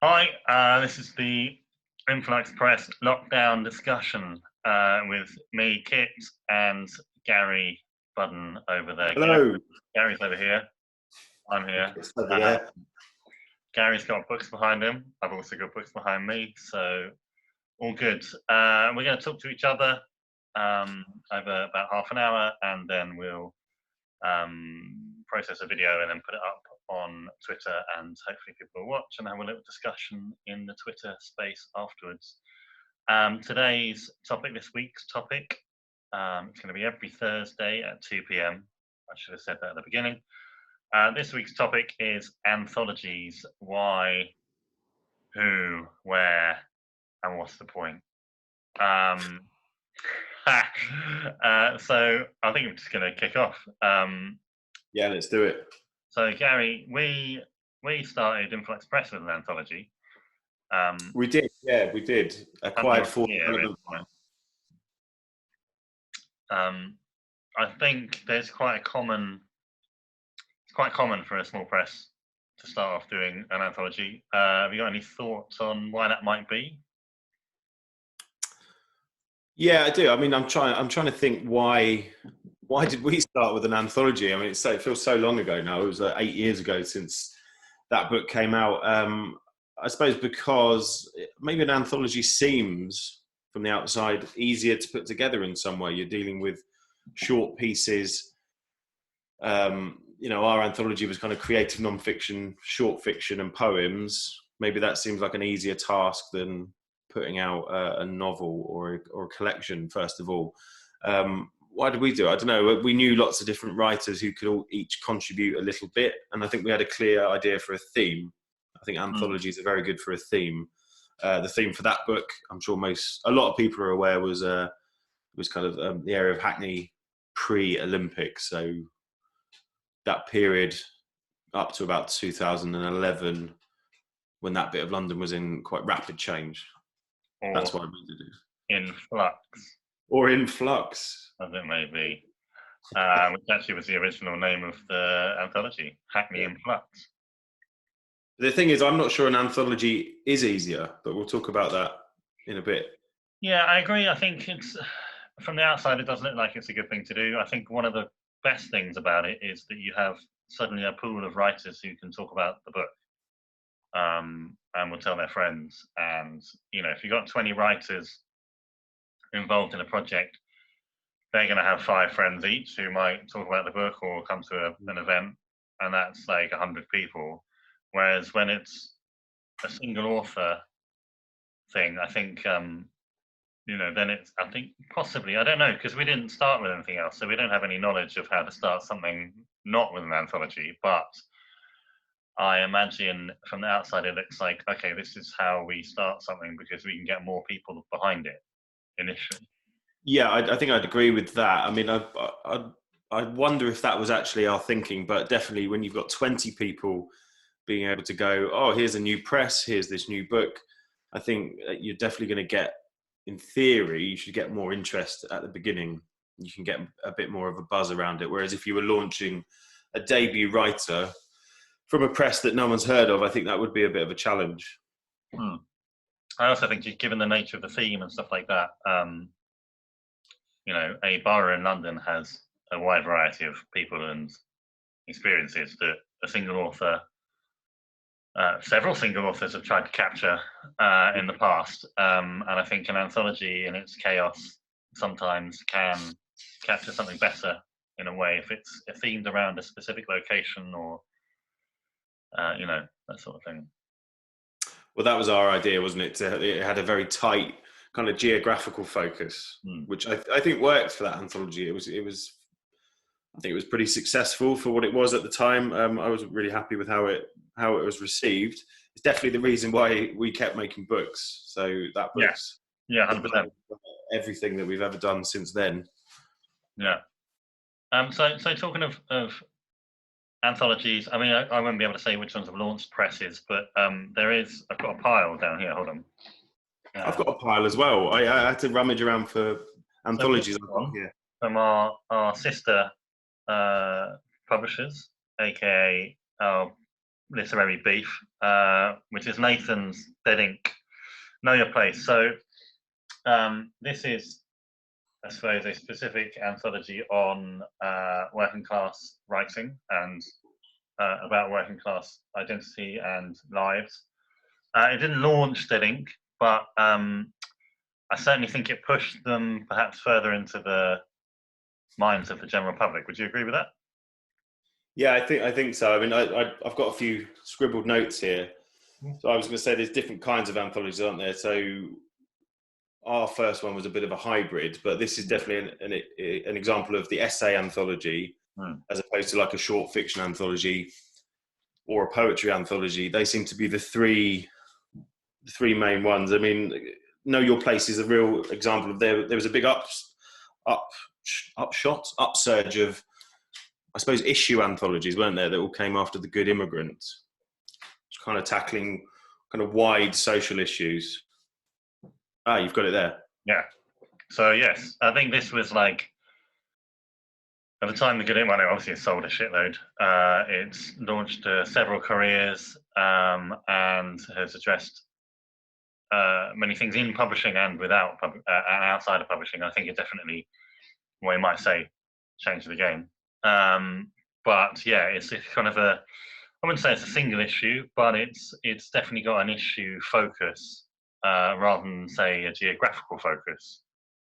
Hi, this is the Influx Press lockdown discussion with me, Kit, and Gary Budden over there. Hello. Gary's over here. I'm here. It's over Uh, there. Gary's got books behind him. I've also got books behind me, so all good. We're going to talk to each other over about half an hour, and then we'll process a video and then put it up on Twitter, and hopefully people will watch and have a little discussion in the Twitter space afterwards. Today's topic, this week's topic, it's going to be every Thursday at 2 p.m. I should have said that at the beginning. This week's topic is anthologies. Why, who, where, and what's the point? So I think I'm just going to kick off. Yeah, let's do it. So Gary, we started Influx Press with an anthology. We did, yeah, we did. Acquired for development. I think there's quite common for a small press to start off doing an anthology. Have you got any thoughts on why that might be? Yeah, I do. I mean, I'm trying to think why did we start with an anthology? I mean, it feels so long ago now. It was 8 years ago since that book came out. I suppose because maybe an anthology seems from the outside easier to put together in some way. You're dealing with short pieces. Our anthology was kind of creative non-fiction, short fiction and poems. Maybe that seems like an easier task than putting out a novel or a collection, first of all. Why did we do it? I don't know. We knew lots of different writers who could each contribute a little bit. And I think we had a clear idea for a theme. I think anthologies are very good for a theme. The theme for that book, I'm sure a lot of people are aware, was kind of the area of Hackney pre-Olympics. So that period up to about 2011, when that bit of London was in quite rapid change. That's why we did it. Influx. Or Influx. As it may be. Which actually was the original name of the anthology, Hackney Influx. The thing is, I'm not sure an anthology is easier, but we'll talk about that in a bit. Yeah, I agree. I think it's, from the outside, it doesn't look like it's a good thing to do. I think one of the best things about it is that you have suddenly a pool of writers who can talk about the book and will tell their friends. And, if you've got 20 writers involved in a project, they're going to have 5 friends each who might talk about the book or come to an event, and that's like 100 people. Whereas when it's a single author thing, I think, then it's, I think possibly, I don't know, because we didn't start with anything else, so we don't have any knowledge of how to start something not with an anthology, but I imagine from the outside it looks like, okay, this is how we start something because we can get more people behind it initially. Yeah, I think I'd agree with that. I mean, I wonder if that was actually our thinking, but definitely when you've got 20 people being able to go, oh, here's a new press, here's this new book, I think you're definitely going to get, in theory, you should get more interest at the beginning. You can get a bit more of a buzz around it. Whereas if you were launching a debut writer from a press that no one's heard of, I think that would be a bit of a challenge. I also think, given the nature of the theme and stuff like that, a borough in London has a wide variety of people and experiences that a single author, several single authors have tried to capture in the past. And I think an anthology in its chaos sometimes can capture something better in a way if it's themed around a specific location or, that sort of thing. Well, that was our idea, wasn't it? It had a very tight kind of geographical focus, which I think worked for that anthology. I think it was pretty successful for what it was at the time. I was really happy with how it was received. It's definitely the reason why we kept making books. So that book's 100%. Everything that we've ever done since then. Yeah. So talking of anthologies, I mean, I won't be able to say which ones have launched presses, but I've got a pile down here. Hold on. I've got a pile as well. I had to rummage around for anthologies I've got here. From our sister publishers, aka our literary beef, which is Nathan's Dead Ink, Know Your Place. So this is, I suppose, a specific anthology on working class writing and about working class identity and lives. It didn't launch Dead Ink, but I certainly think it pushed them perhaps further into the minds of the general public. Would you agree with that? Yeah, I think so. I mean, I've got a few scribbled notes here. So I was going to say there's different kinds of anthologies, aren't there? So our first one was a bit of a hybrid, but this is definitely an example of the essay anthology, as opposed to like a short fiction anthology or a poetry anthology. They seem to be the three main ones. I mean, Know Your Place is a real example of there was a big upsurge of, I suppose, issue anthologies, weren't there, that all came after The Good Immigrant, kind of tackling kind of wide social issues. Ah, you've got it there. Yeah. So yes, I think this was like, at the time The Good Immigrant, obviously it sold a shitload. It's launched several careers and has addressed many things in publishing and without outside of publishing. I think it definitely, well, you might say, changed the game. But yeah, it's kind of a, I wouldn't say it's a single issue, but it's definitely got an issue focus rather than, say, a geographical focus,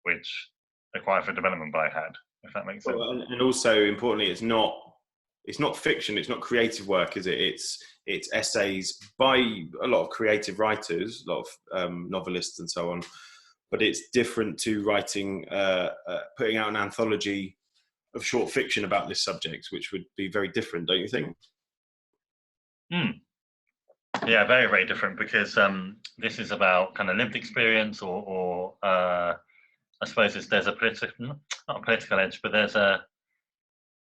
which Acquire for Development by had, if that makes sense. Well, and also importantly, it's not fiction, it's not creative work, is it? It's essays by a lot of creative writers, a lot of novelists and so on, but it's different to writing, putting out an anthology of short fiction about this subject, which would be very different, don't you think? Yeah, very, very different, because this is about kind of lived experience, or I suppose there's a political, not a political edge, but there's a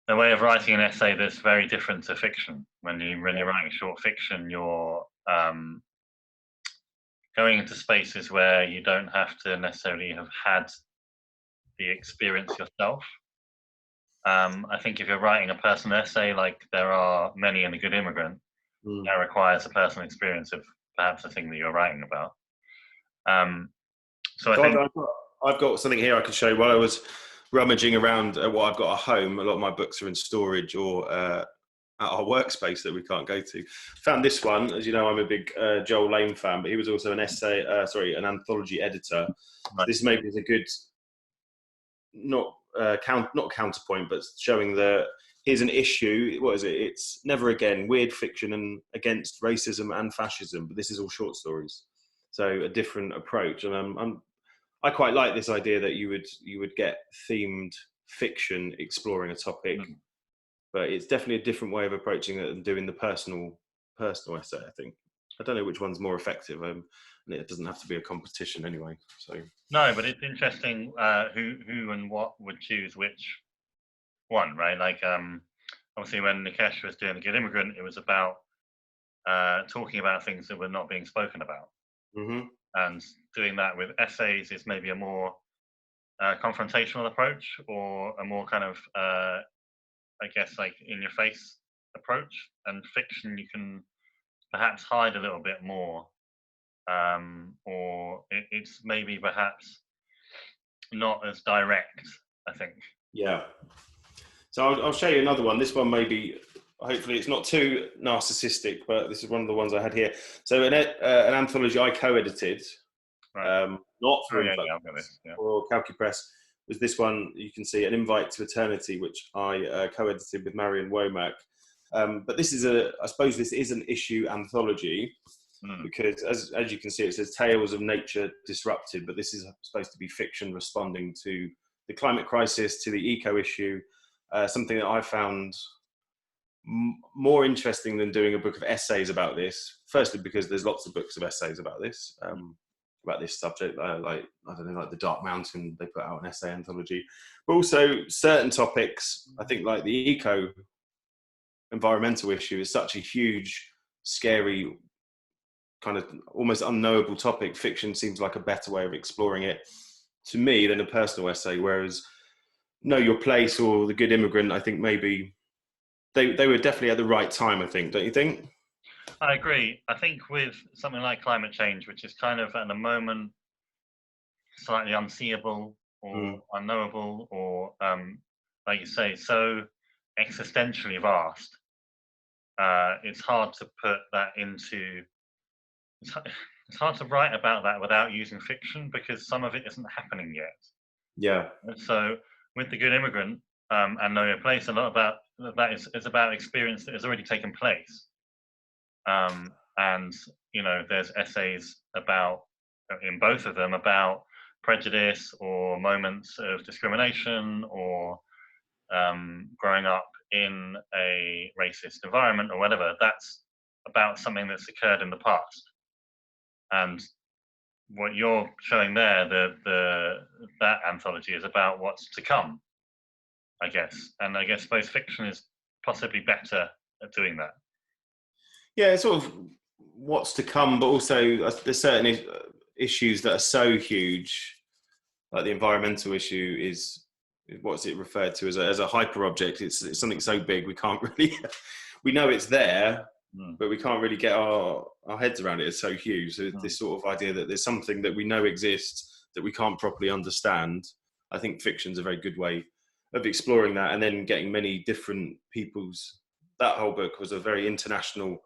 way of writing an essay that's very different to fiction. When you're writing short fiction, you're going into spaces where you don't have to necessarily have had the experience yourself. I think if you're writing a personal essay, like there are many in The Good Immigrant, that requires a personal experience of perhaps the thing that you're writing about. So I think I've got something here I can show you. While I was rummaging around at what I've got at home, a lot of my books are in storage or at our workspace that we can't go to. Found this one. As you know, I'm a big Joel Lane fan, but he was also an anthology editor. Right. This maybe is a good, not counterpoint, but showing that here's an issue. What is it? It's Never Again, weird fiction and against racism and fascism. But this is all short stories, so a different approach. And I quite like this idea that you would get themed fiction exploring a topic, but it's definitely a different way of approaching it than doing the personal essay. I think I don't know which one's more effective, and it doesn't have to be a competition anyway. So no, but it's interesting who and what would choose which one, right? Like obviously when Nikesh was doing The Good Immigrant, it was about talking about things that were not being spoken about. And doing that with essays is maybe a more confrontational approach, or a more kind of, I guess, like in your face approach. And fiction, you can perhaps hide a little bit more, or it's maybe perhaps not as direct, I think. Yeah. So I'll show you another one. This one maybe, hopefully it's not too narcissistic, but this is one of the ones I had here. So an anthology I co-edited, right. Not for Influx or Influx Press, was this one. You can see An Invite to Eternity, which I co-edited with Marion Womack. But this is I suppose this is an issue anthology, because as you can see, it says Tales of Nature Disrupted, but this is supposed to be fiction responding to the climate crisis, to the eco issue, something that I found more interesting than doing a book of essays about this. Firstly, because there's lots of books of essays about this subject, like I don't know, like The Dark Mountain, they put out an essay anthology. But also certain topics, I think, like the environmental issue is such a huge, scary, kind of almost unknowable topic. Fiction seems like a better way of exploring it to me than a personal essay. Whereas Know Your Place or The Good Immigrant, I think maybe they were definitely at the right time, I think, don't you think? I agree. I think with something like climate change, which is kind of at the moment slightly unseeable or Mm. unknowable, or like you say, so existentially vast, it's hard to put that into. It's, it's hard to write about that without using fiction because some of it isn't happening yet. Yeah, So with The Good Immigrant and Know Your Place, a lot about that is about experience that has already taken place. And there's essays about in both of them about prejudice or moments of discrimination or growing up in a racist environment or whatever. That's about something that's occurred in the past. And what you're showing there, that anthology is about what's to come, I guess. And I guess both fiction is possibly better at doing that. yeah, it's sort of what's to come, but also there's certain issues that are so huge, like the environmental issue is what's it referred to as a hyper object. It's something so big we can't really we know it's there, Mm. but we can't really get our heads around it. It's so huge. So this sort of idea that there's something that we know exists that we can't properly understand. I think fiction's a very good way of exploring that, and then getting many different people's. That whole book was a very international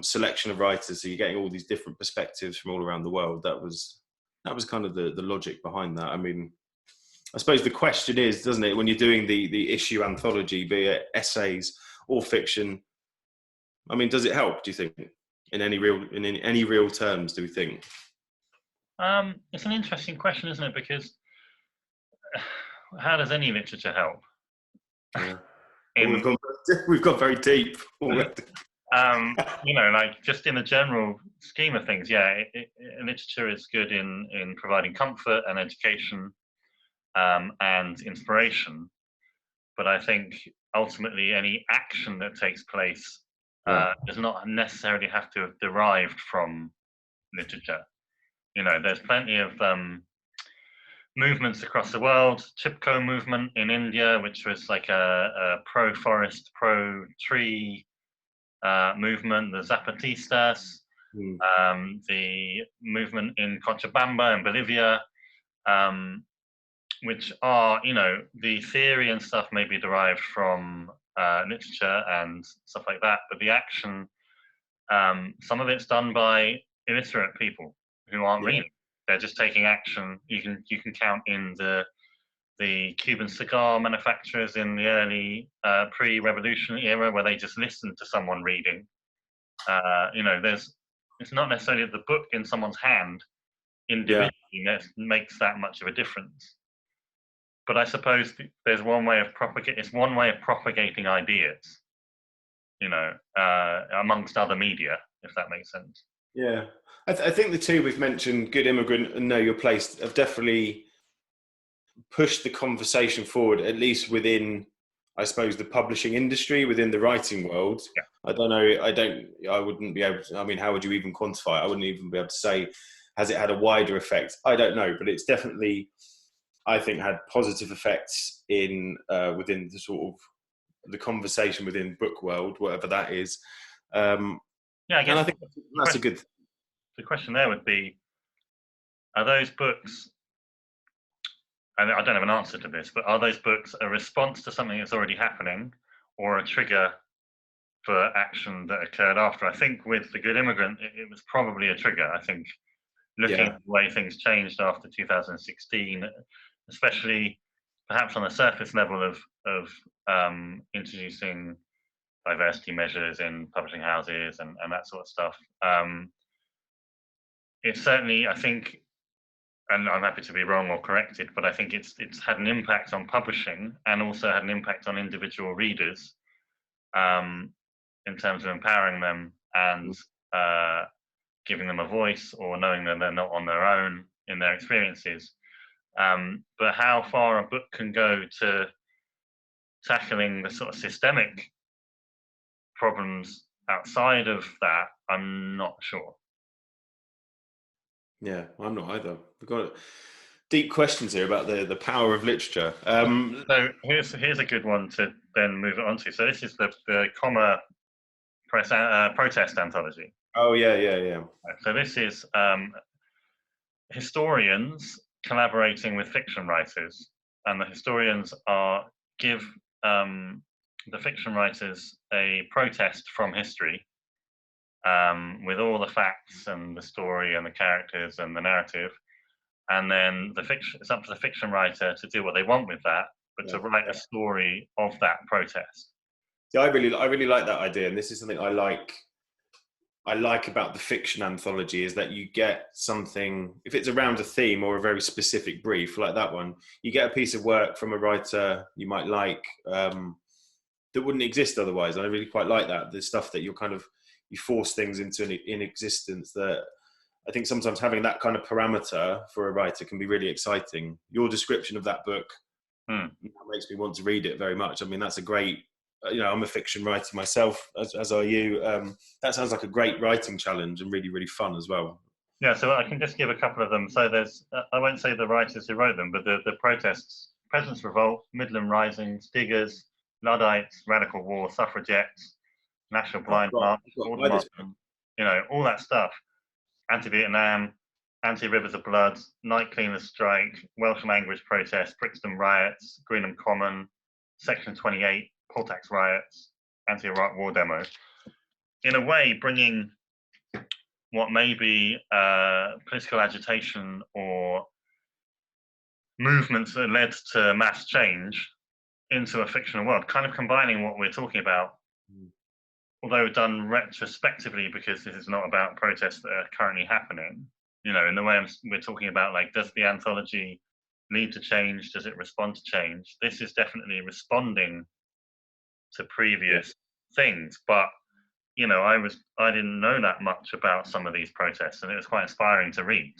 selection of writers, so you're getting all these different perspectives from all around the world. That was kind of the logic behind that. I mean, I suppose the question is, doesn't it, when you're doing the issue anthology, be it essays or fiction, I mean, does it help, do you think, in any real terms, do we think? It's an interesting question, isn't it? Because how does any literature help? Yeah. Well, In we've gone very deep already. like just in the general scheme of things, yeah, literature is good in providing comfort and education and inspiration. But I think ultimately any action that takes place Yeah. does not necessarily have to have derived from literature. There's plenty of movements across the world. Chipko movement in India, which was like a pro-forest, pro-tree movement. The Zapatistas, Mm. the movement in Cochabamba in Bolivia, which are, the theory and stuff may be derived from literature and stuff like that, but the action, some of it's done by illiterate people who aren't Yeah. reading. They're just taking action. You can count in the Cuban cigar manufacturers in the early pre-revolution era where they just listened to someone reading. It's not necessarily the book in someone's hand Yeah. individually that makes that much of a difference. But I suppose there's one way of It's one way of propagating ideas, amongst other media, if that makes sense. Yeah. I think the two we've mentioned, Good Immigrant and Know Your Place, have definitely pushed the conversation forward, at least within, I suppose, the publishing industry, within the writing world. Yeah. I don't know. I wouldn't be able to, I mean, how would you even quantify it? I wouldn't even be able to say, has it had a wider effect? I don't know, but it's definitely, I think, had positive effects in, within the sort of the conversation within book world, whatever that is. Yeah, I And I guess think that's a good thing. the question there would be: are those books? And I don't have an answer to this, but are those books a response to something that's already happening, or a trigger for action that occurred after? I think with The Good Immigrant, it was probably a trigger. I think looking Yeah. at the way things changed after 2016, especially perhaps on a surface level of introducing diversity measures in publishing houses and that sort of stuff. It's certainly, I think, and I'm happy to be wrong or corrected, but I think it's had an impact on publishing and also had an impact on individual readers in terms of empowering them and giving them a voice or knowing that they're not on their own in their experiences. But how far a book can go to tackling the sort of systemic problems outside of that, I'm not sure. Yeah, I'm not either. We've got deep questions here about the power of literature. So here's a good one to then move it on to. So this is the comma Press protest anthology. Oh yeah. So this is historians collaborating with fiction writers, and the historians give the fiction writers a protest from history, with all the facts and the story and the characters and the narrative, and then it's up to the fiction writer to do what they want with that, but to write a story of that protest. Yeah, I really like that idea, and this is something I like about the fiction anthology, is that you get something, if it's around a theme or a very specific brief like that one, you get a piece of work from a writer you might like, that wouldn't exist otherwise. And I really quite like that, the stuff that you force things into in existence, that I think sometimes having that kind of parameter for a writer can be really exciting. Your description of that book makes me want to read it very much. I mean, that's a great, I'm a fiction writer myself, as are you. That sounds like a great writing challenge and really, really fun as well. Yeah, so I can just give a couple of them. So there's, I won't say the writers who wrote them, but the protests: Peasants' Revolt, Midland Rising, Diggers, Luddites, Radical War, Suffragettes, National Blind March, all that stuff. Anti-Vietnam, Anti-Rivers of Blood, Night Cleaners Strike, Welsh Language Protest, Brixton Riots, Greenham Common, Section 28, Poll Tax Riots, Anti-Iraq War Demo. In a way, bringing what may be political agitation or movements that led to mass change into a fictional world, kind of combining what we're talking about, although done retrospectively, because this is not about protests that are currently happening. In the way we're talking about, like, does the anthology need to change? Does it respond to change? This is definitely responding to previous things, but I didn't know that much about some of these protests, and it was quite inspiring to read.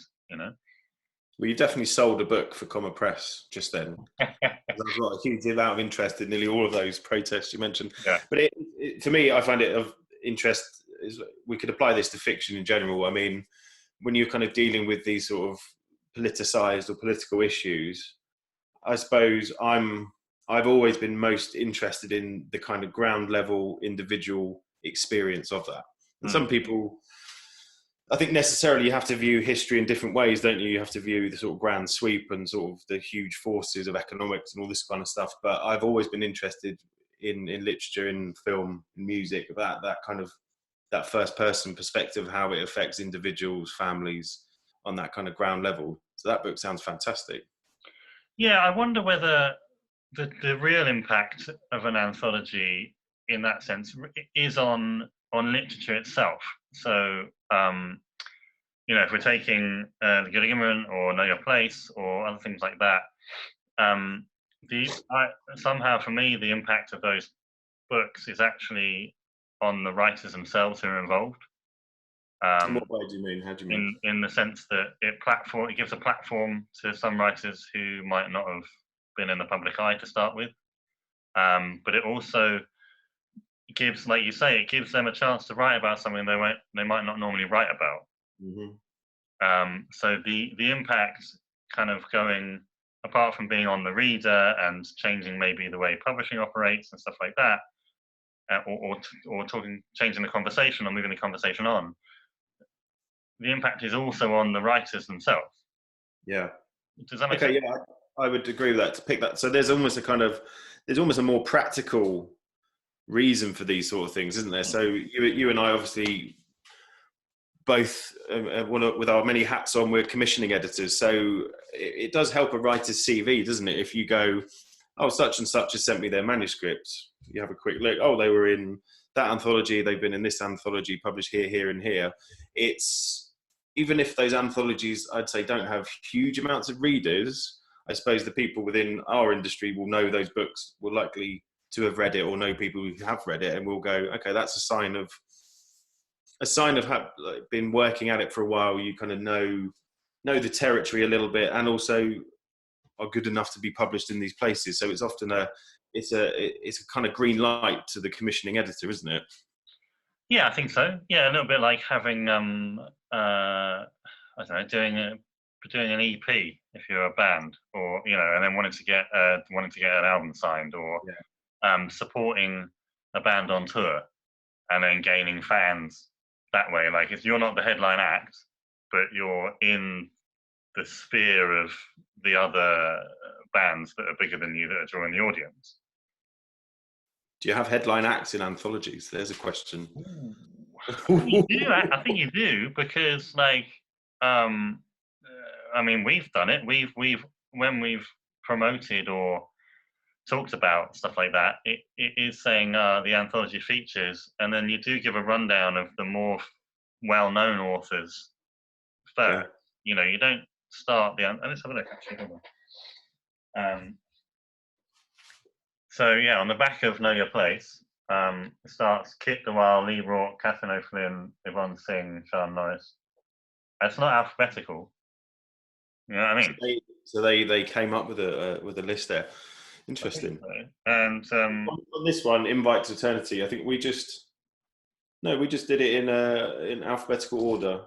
Well, you definitely sold a book for Influx Press just then. There's got a huge amount of interest in nearly all of those protests you mentioned. Yeah. But to me, I find it of interest. We could apply this to fiction in general. I mean, when you're kind of dealing with these sort of politicized or political issues, I suppose I've always been most interested in the kind of ground level individual experience of that. And some people, I think, necessarily you have to view history in different ways, don't you? You have to view the sort of grand sweep and sort of the huge forces of economics and all this kind of stuff. But I've always been interested in literature, in film, in music, about that kind of, that first person perspective, how it affects individuals, families on that kind of ground level. So that book sounds fantastic. Yeah, I wonder whether the real impact of an anthology in that sense is on literature itself. So, if we're taking The Good Immigrant or Know Your Place or other things like that, somehow for me, the impact of those books is actually on the writers themselves who are involved. In what way do you mean? How do you mean? In the sense that it gives a platform to some writers who might not have been in the public eye to start with, but it also gives, like you say, it gives them a chance to write about something they might not normally write about. So the impact kind of going, apart from being on the reader and changing maybe the way publishing operates and stuff like that, or changing the conversation or moving the conversation on, the impact is also on the writers themselves. Yeah. Does that make sense? Yeah, I would agree with that. To pick that, so there's almost a more practical reason for these sort of things, isn't there? So you and I obviously both, with our many hats on, we're commissioning editors. So it does help a writer's CV, doesn't it? If you go, oh, such and such has sent me their manuscript, you have a quick look. Oh, they were in that anthology. They've been in this anthology, published here, here, and here. It's, even if those anthologies, I'd say, don't have huge amounts of readers, I suppose the people within our industry will know those books, will likely to have read it or know people who have read it, and will go, okay, that's a sign of been working at it for a while. You kind of know the territory a little bit, and also are good enough to be published in these places. So it's often it's a kind of green light to the commissioning editor, isn't it? Yeah, I think so. Yeah, a little bit like having I don't know, doing an EP if you're a band, or and then wanting to get an album signed, or supporting a band on tour. and then gaining fans that way. Like, if you're not the headline act, but you're in the sphere of the other bands that are bigger than you that are drawing the audience. Do you have headline acts in anthologies? There's a question. I think you do, because like, I mean, we've done it. We've when we've promoted or talked about stuff like that, it is saying the anthology features, and then you do give a rundown of the more well-known authors first. Yeah. You know, you don't start the. Let's have a look. Actually, hold on. So yeah, on the back of Know Your Place, it starts Kit DeWile, Lee Rourke, Catherine O'Flynn, Yvonne Singh, Sean Norris. It's not alphabetical. You know what I mean? So they came up with a list there. Interesting. So. And on this one, Invite to Eternity, I think we just did it in alphabetical order.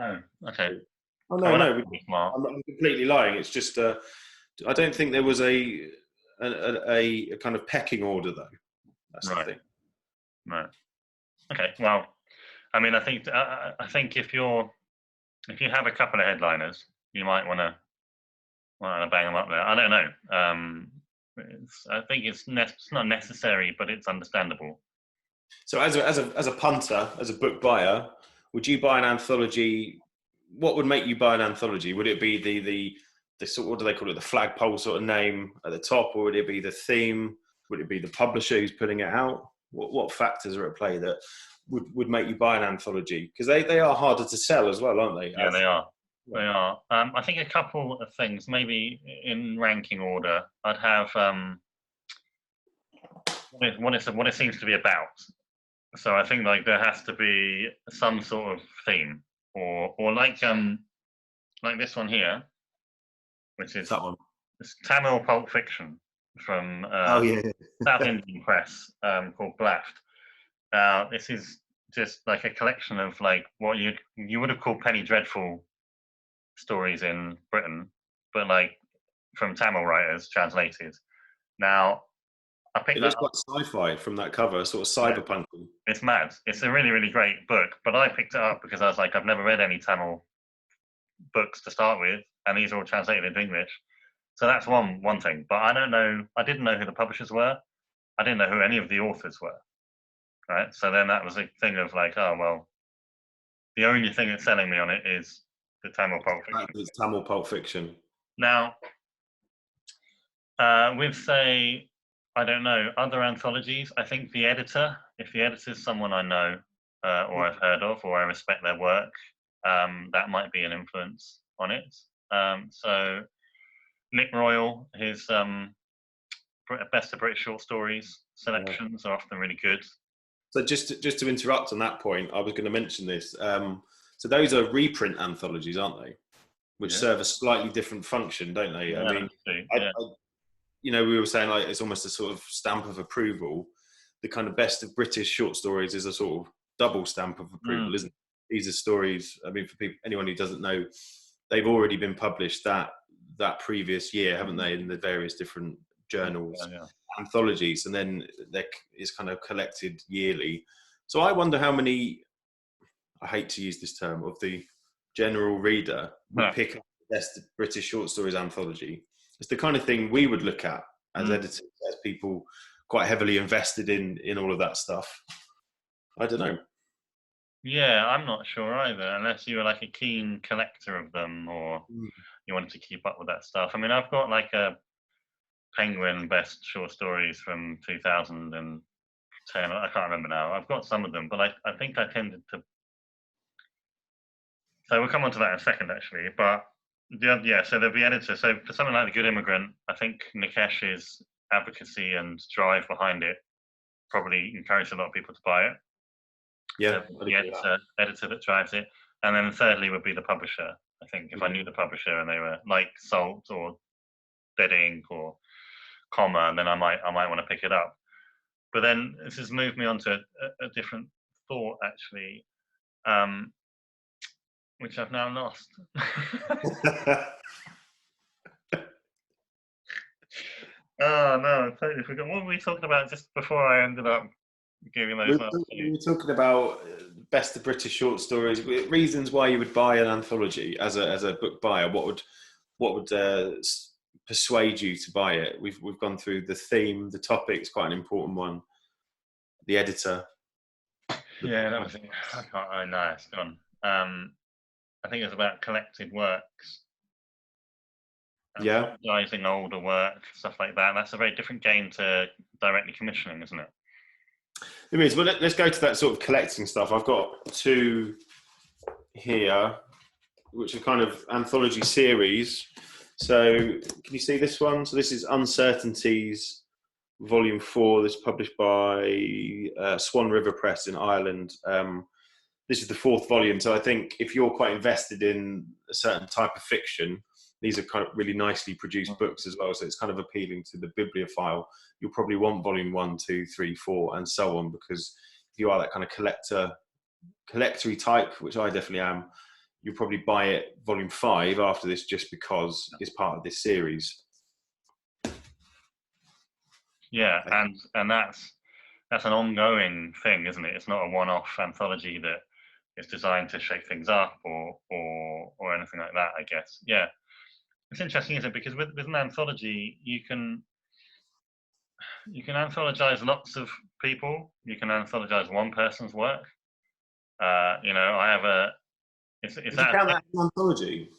Oh, okay. Oh no, I'm completely lying. It's just I don't think there was a kind of pecking order though. That's right. The thing. Right. Okay. Well, I mean, I think if you have a couple of headliners, you might want to bang them up there. I don't know. I think it's not necessary, but it's understandable. So as a punter, as a book buyer, would you buy an anthology? What would make you buy an anthology? Would it be the sort, what do they call it, the flagpole sort of name at the top, or would it be the theme? Would it be the publisher who's putting it out? What factors are at play that would make you buy an anthology? Because they are harder to sell as well, aren't they? Yeah, they are. They are. I think a couple of things, maybe in ranking order, I'd have what it seems to be about. So I think like there has to be some sort of theme, or like this one here, which is that one. It's Tamil pulp fiction from Yeah. South Indian Press, called Blaft. This is just like a collection of like what you would have called penny dreadful stories in Britain, but like from Tamil writers translated. Now, I picked It that looks up. quite sci-fi from that cover, sort of cyberpunk. Yeah, it's mad. It's a really, really great book, but I picked it up because I was like, I've never read any Tamil books to start with, and these are all translated into English. So that's one thing. But I don't know. I didn't know who the publishers were. I didn't know who any of the authors were. Right. So then that was a thing of like, oh well, the only thing that's selling me on it is the Tamil pulp fiction. It's Tamil pulp fiction. Now, with say, I don't know, other anthologies, I think the editor, if the editor is someone I know or I've heard of or I respect their work, that might be an influence on it. So Nick Royal, his best of British short stories selections are often really good. So just to interrupt on that point, I was going to mention this. So those are reprint anthologies, aren't they? Which serve a slightly different function, don't they? Yeah, I mean, we were saying like it's almost a sort of stamp of approval. The kind of best of British short stories is a sort of double stamp of approval, isn't it? These are stories. I mean, for anyone who doesn't know, they've already been published that previous year, haven't they, in the various different journals, anthologies, and then it's kind of collected yearly. So I wonder how many, I hate to use this term, of the general reader would pick up the best British short stories anthology. It's the kind of thing we would look at as editors, as people quite heavily invested in all of that stuff. I don't know. Yeah, I'm not sure either, unless you were like a keen collector of them or you wanted to keep up with that stuff. I mean, I've got like a Penguin best short stories from 2010. I can't remember now. I've got some of them, but I think I tended to. So we'll come on to that in a second, actually. But so there'll be editors. So for something like The Good Immigrant, I think Nikesh's advocacy and drive behind it probably encouraged a lot of people to buy it. Yeah, the editor that drives it, and then thirdly would be the publisher. I think if I knew the publisher and they were like Salt or Dead Ink or Comma, then I might want to pick it up. But then this has moved me on to a different thought, actually, which I've now lost. Oh no, I totally forgot. What were we talking about just before I ended up giving We those up to. were talking about best of British short stories. Reasons why you would buy an anthology as a book buyer. What would persuade you to buy it? We've gone through the theme, the topic's quite an important one. The editor. Yeah, that was it. I can't. I know it's gone. I think it's about collected works, Yeah, anthologising older work, stuff like that. That's a very different game to directly commissioning, isn't it? it is. Well, let's go to that sort of collecting stuff. I've got two here, which are kind of anthology series. So, can you see this one? So, this is Uncertainties, Volume 4. This is published by Swan River Press in Ireland. This is the fourth volume. So, I think if you're quite invested in a certain type of fiction, these are kind of really nicely produced books as well. So, it's kind of appealing to the bibliophile. You'll probably want Volume 1, 2, 3, 4, and so on, because if you are that kind of collectory type, which I definitely am, you'll probably buy it Volume 5 after this, just because it's part of this series. Yeah, and that's an ongoing thing, isn't it? It's not a one-off anthology that is designed to shake things up or anything like that, I guess. Yeah, it's interesting, isn't it? Because with an anthology, you can anthologize lots of people. You can anthologize one person's work. I have a. Is Would you that? count that as an anthology?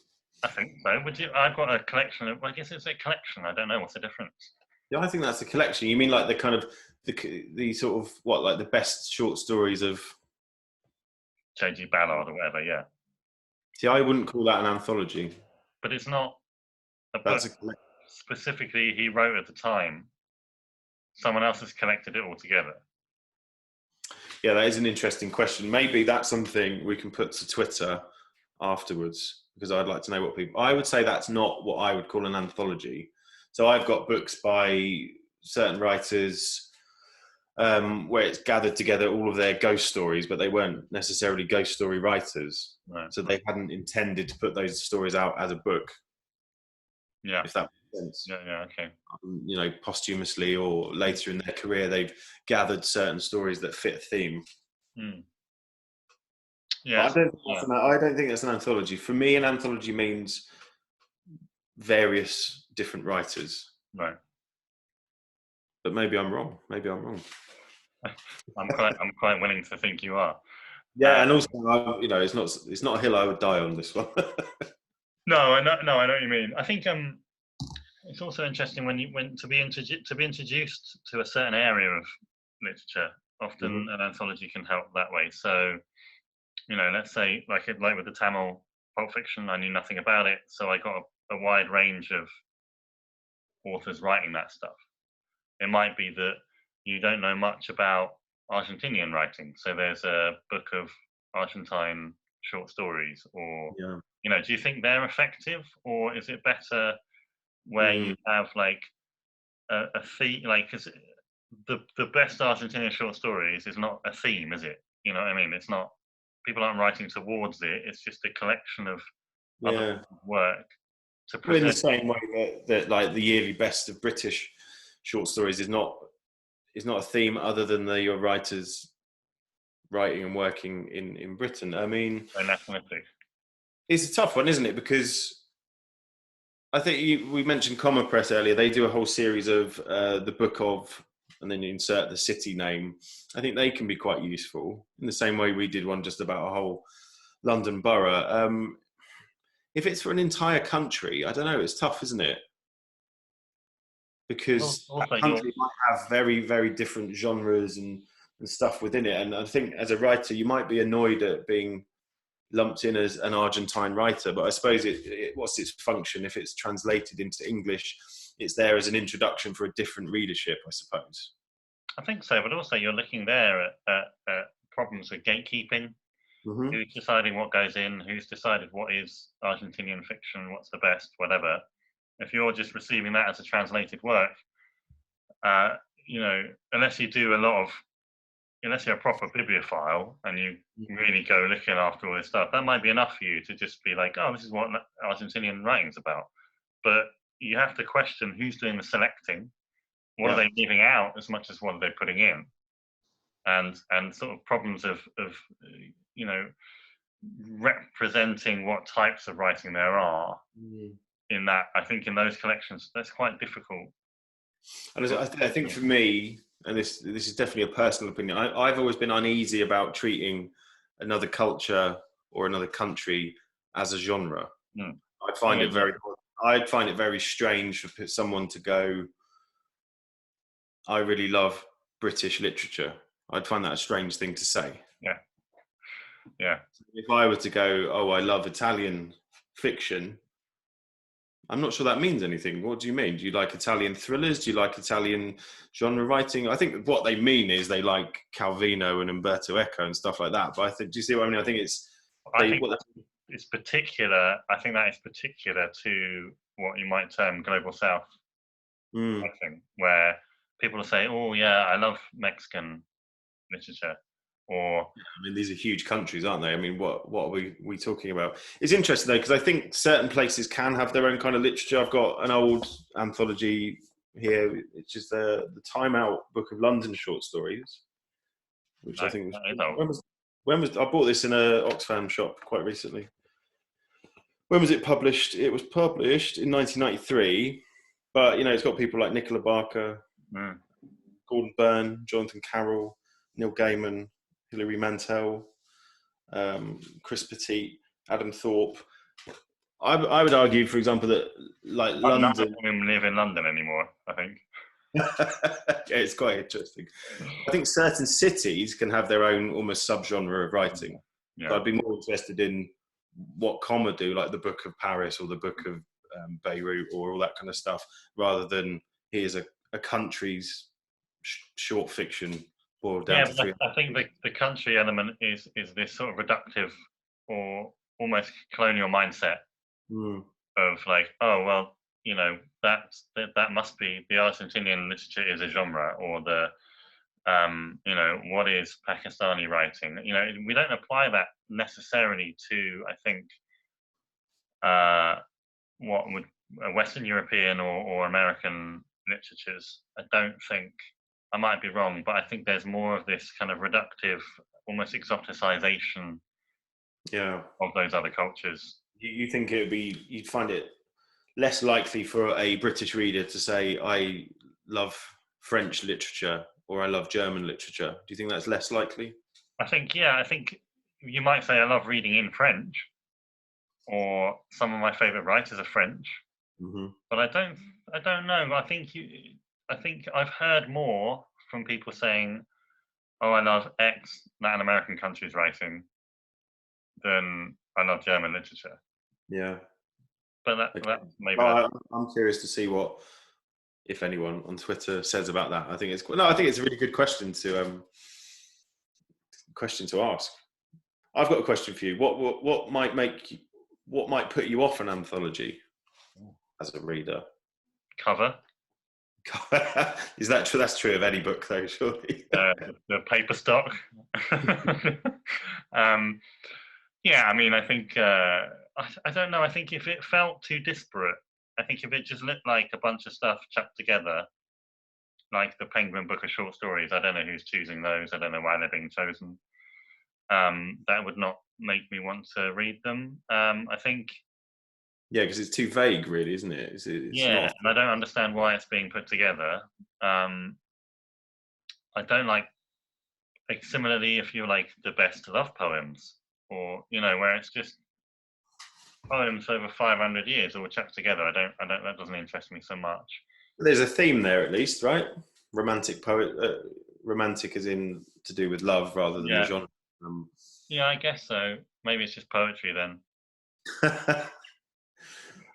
I think so. Would you? I've got a collection of. I guess it's a collection. I don't know what's the difference. Yeah, I think that's a collection. You mean like the kind of the sort of what, like the best short stories of J.G. Ballard or whatever. Yeah. See, I wouldn't call that an anthology. But it's not a book That's a collection. specifically he wrote at the time. Someone else has collected it all together. Yeah, that is an interesting question. Maybe that's something we can put to Twitter afterwards, because I'd like to know what people. I would say that's not what I would call an anthology. So I've got books by certain writers where it's gathered together all of their ghost stories, but they weren't necessarily ghost story writers. Right. So they hadn't intended to put those stories out as a book. Yeah. If that makes sense. Yeah. Okay. Posthumously or later in their career, they've gathered certain stories that fit a theme. Yeah. I don't think that's an anthology. For me, an anthology means various different writers. Right. But maybe I'm wrong. I'm quite willing to think you are. Yeah, and also, it's not a hill I would die on, this one. No, I know what you mean. I think it's also interesting when to be introduced to a certain area of literature. Often an anthology can help that way. So, let's say like with the Tamil Pulp Fiction, I knew nothing about it, so I got a wide range of authors writing that stuff. It might be that you don't know much about Argentinian writing, so there's a book of Argentine short stories, or do you think they're effective, or is it better where you have like a theme? Like, because the best Argentinian short stories is not a theme, is it? You know what I mean? It's not, people aren't writing towards it. It's just a collection of other work to present. In the same way that like the yearly best of British short stories is not a theme other than your writers writing and working in Britain. I mean, it's a tough one, isn't it? Because I think we mentioned Comma Press earlier. They do a whole series of the book of, and then you insert the city name. I think they can be quite useful in the same way we did one just about a whole London borough. If it's for an entire country, I don't know. It's tough, isn't it? Because that country might have very, very different genres and stuff within it. And I think as a writer, you might be annoyed at being lumped in as an Argentine writer, but I suppose what's its function? If it's translated into English, it's there as an introduction for a different readership, I suppose. I think so, but also you're looking there at problems with gatekeeping. Who's deciding what goes in? Who's decided what is Argentinian fiction? What's the best? Whatever. If you're just receiving that as a translated work, unless you do unless you're a proper bibliophile and you really go looking after all this stuff, that might be enough for you to just be like, oh, this is what Argentinian writing's about. But you have to question who's doing the selecting. What are they leaving out as much as what are they putting in? and sort of problems of you know, representing what types of writing there are in that. I think in those collections, that's quite difficult. And I think for me, and this is definitely a personal opinion, I've always been uneasy about treating another culture or another country as a genre. Mm. I'd find it very strange for someone to go, I really love British literature. I'd find that a strange thing to say. Yeah, yeah. If I were to go, oh, I love Italian fiction, I'm not sure that means anything. What do you mean? Do you like Italian thrillers? Do you like Italian genre writing? I think what they mean is they like Calvino and Umberto Eco and stuff like that. But I think, do you see what I mean? I think it's it's particular. I think that is particular to what you might term global South writing, where people will say, "Oh, yeah, I love Mexican literature," or I mean, these are huge countries, aren't they? I mean, what are we talking about? It's interesting though, because I think certain places can have their own kind of literature. I've got an old anthology here, which is the Time Out Book of London short stories, which I think when was I bought this in a Oxfam shop quite recently. When was it published? It was published in 1993, but it's got people like Nicola Barker, Gordon Byrne, Jonathan Carroll, Neil Gaiman, Hilary Mantel, Chris Petit, Adam Thorpe. I would argue, for example, that like none of London them live in London anymore. I think. Yeah, it's quite interesting. I think certain cities can have their own almost subgenre of writing. Yeah. So I'd be more interested in what comma do, like the Book of Paris or the Book of Beirut or all that kind of stuff, rather than here's a country's short fiction boiled down to three. I think the country element is this sort of reductive or almost colonial mindset of like, oh well, that must be the Argentinian literature is a genre, or the what is Pakistani writing? We don't apply that necessarily to, I think, what would Western European or American literatures. I don't think, I might be wrong, but I think there's more of this kind of reductive, almost exoticization of those other cultures. You think you'd find it less likely for a British reader to say, I love French literature or I love German literature? Do you think that's less likely? I think you might say I love reading in French, or some of my favorite writers are French, but I don't know. I think I've heard more from people saying, oh, I love X Latin American countries writing than I love German literature. Yeah. But maybe I'm curious to see what, if anyone on Twitter says about that. I think it's a really good question to ask. I've got a question for you. What might put you off an anthology as a reader? Cover. Is that true? That's true of any book, though, surely. The paper stock. Yeah, I mean, I think I don't know. I think if it felt too disparate, I think if it just looked like a bunch of stuff chucked together, like the Penguin Book of Short Stories, I don't know who's choosing those. I don't know why they're being chosen. That would not make me want to read them. I think. Yeah, because it's too vague, really, isn't it? It's and I don't understand why it's being put together. I don't like similarly, if you like the best love poems, or where it's just poems over 500 years all chucked together. I don't. That doesn't interest me so much. There's a theme there, at least, right? Romantic as in to do with love rather than the genre. Yeah, I guess so. Maybe it's just poetry then.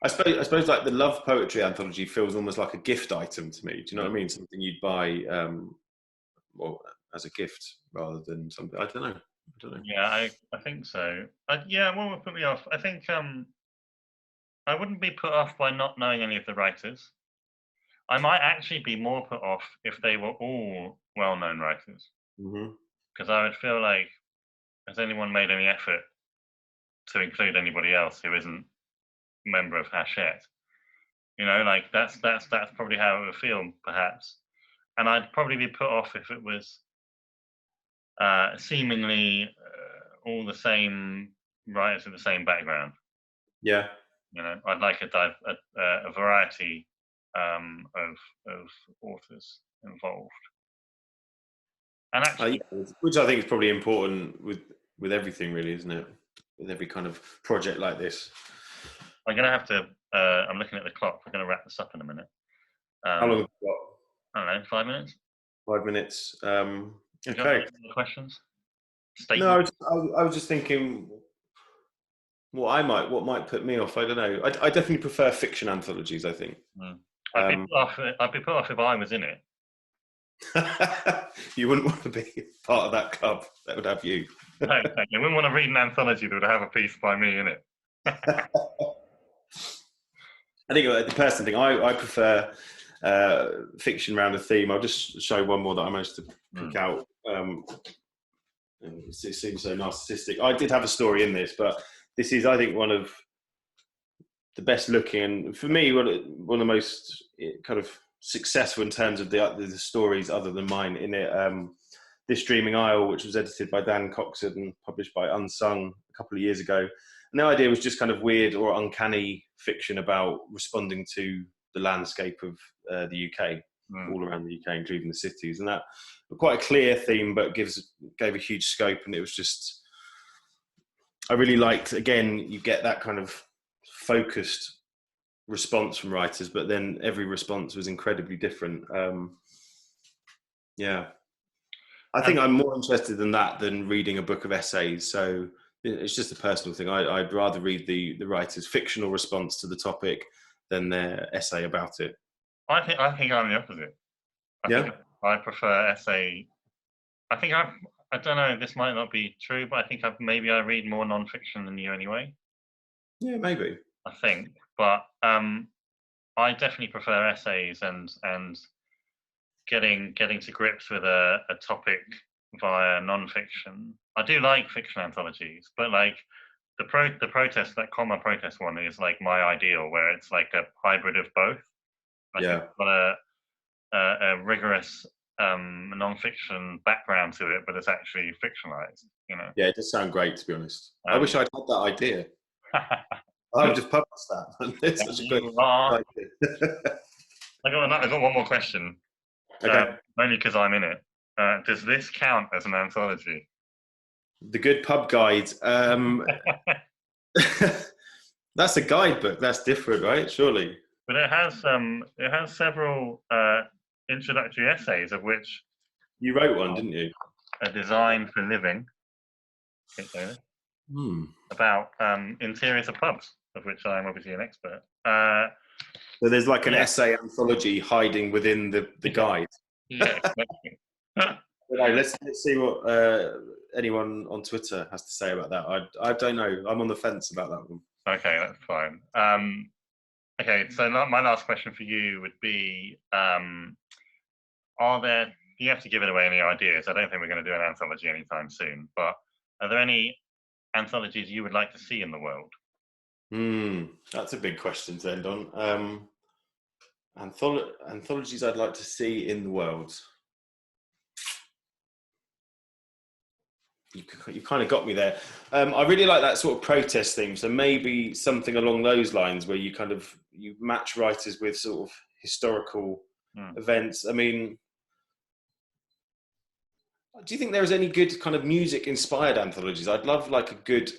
I suppose like the love poetry anthology feels almost like a gift item to me. Do you know what I mean? Something you'd buy as a gift rather than something. I don't know. Yeah, I think so. What would put me off? I think I wouldn't be put off by not knowing any of the writers. I might actually be more put off if they were all well-known writers, because I would feel like, has anyone made any effort to include anybody else who isn't a member of Hachette? Like that's probably how it would feel, perhaps. And I'd probably be put off if it was seemingly all the same writers with the same background. Yeah. You know, I'd like a variety of authors involved. And actually, Yeah, which I think is probably important with everything, really, isn't it? With every kind of project like this. I'm going to have to. I'm looking at the clock. We're going to wrap this up in a minute. How long have we got? I don't know, 5 minutes. 5 minutes. You got Okay. any questions? No, I was just thinking what might put me off. I don't know. I definitely prefer fiction anthologies, I think. I'd be put off if I was in it. You wouldn't want to be part of that club that would have you. No, you wouldn't want to read an anthology that would have a piece by me in it. I think the person thing, I prefer fiction around a theme. I'll just show one more that I managed to pick out. It seems so narcissistic. I did have a story in this, but this is, I think, one of the best looking, and for me, one of the most kind of successful in terms of the stories other than mine in it. This Dreaming Isle, which was edited by Dan Coxon and published by Unsung a couple of years ago. And the idea was just kind of weird or uncanny fiction about responding to the landscape of the UK, all around the UK, including the cities. And that quite a clear theme, but gave a huge scope. And it was just, I really liked, again, you get that kind of focused response from writers, but then every response was incredibly different. Yeah. I think I'm more interested in that than reading a book of essays. So it's just a personal thing. I'd rather read the writer's fictional response to the topic than their essay about it. I think I'm the opposite. I think I prefer essay. I don't know, this might not be true, but I think maybe I read more non-fiction than you anyway. Yeah, maybe. I think, but I definitely prefer essays and getting to grips with a topic via non-fiction. I do like fiction anthologies, but like the protest, that comma protest one is like my ideal, where it's like a hybrid of both. I think it's got a rigorous non-fiction background to it, but it's actually fictionalized. You know. Yeah, it does sound great, to be honest. I wish I'd had that idea. I would just published that. It's such a good idea. I got one more question. Okay. Only because I'm in it. Does this count as an anthology? The Good Pub Guide. That's a guidebook. That's different, right? Surely. But it has several introductory essays, of which you wrote one, didn't you? A Design for Living. About interiors of pubs, of which I'm obviously an expert. So there's like an essay anthology hiding within the guide. Yeah, exactly. Let's see what anyone on Twitter has to say about that. I don't know. I'm on the fence about that one. Okay, that's fine. Okay, so my last question for you would be: you have to give it away any ideas? I don't think we're going to do an anthology anytime soon, but are there any anthologies you would like to see in the world? That's a big question to end on. Anthologies I'd like to see in the world. You kind of got me there. I really like that sort of protest theme. So maybe something along those lines where you match writers with sort of historical events. I mean, do you think there is any good kind of music inspired anthologies? I'd love like a good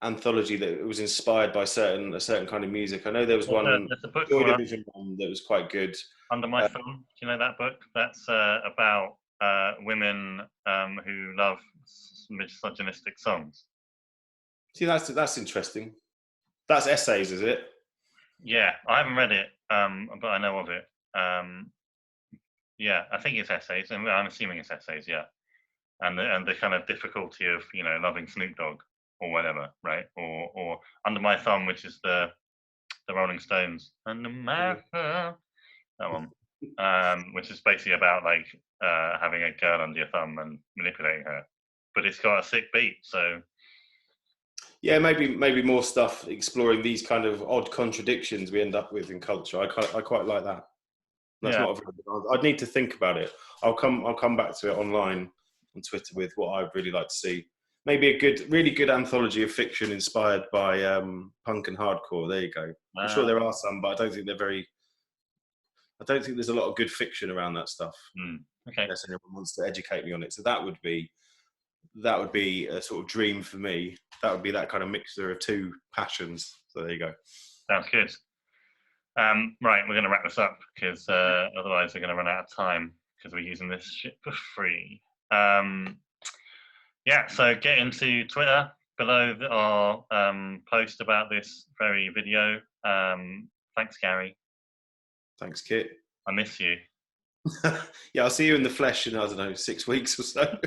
anthology that was inspired by a certain kind of music. I know there was one Joy Division one that was quite good. Under My Thumb. Do you know that book? That's about women who love misogynistic songs. See, that's interesting. That's essays, is it? Yeah, I haven't read it, but I know of it. Yeah, I think it's essays, and I'm assuming it's essays. Yeah, and the kind of difficulty of loving Snoop Dogg or whatever, right? Or Under My Thumb, which is the Rolling Stones. Under My Thumb, that one, which is basically about like having a girl under your thumb and manipulating her, but it's got a sick beat. So yeah, maybe more stuff exploring these kind of odd contradictions we end up with in culture. I quite like that. That's not a very good answer. I'd need to think about it. I'll come back to it online Twitter with what I'd really like to see. Maybe a really good anthology of fiction inspired by punk and hardcore. There you go. I'm sure there are some, but I don't think there's a lot of good fiction around that stuff. Okay. Unless anyone wants to educate me on it. So that would be a sort of dream for me. That would be that kind of mixture of two passions. So there you go. Sounds good. Right, we're going to wrap this up because otherwise we're going to run out of time because we're using this shit for free. Yeah, so get into Twitter below our post about this very video. Thanks, Gary. Thanks, Kit. I miss you. Yeah, I'll see you in the flesh in, I don't know, 6 weeks or so.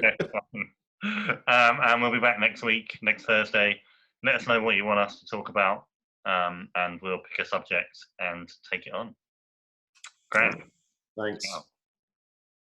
And we'll be back next week, next Thursday. Let us know what you want us to talk about, and we'll pick a subject and take it on. Great. Thanks. Wow.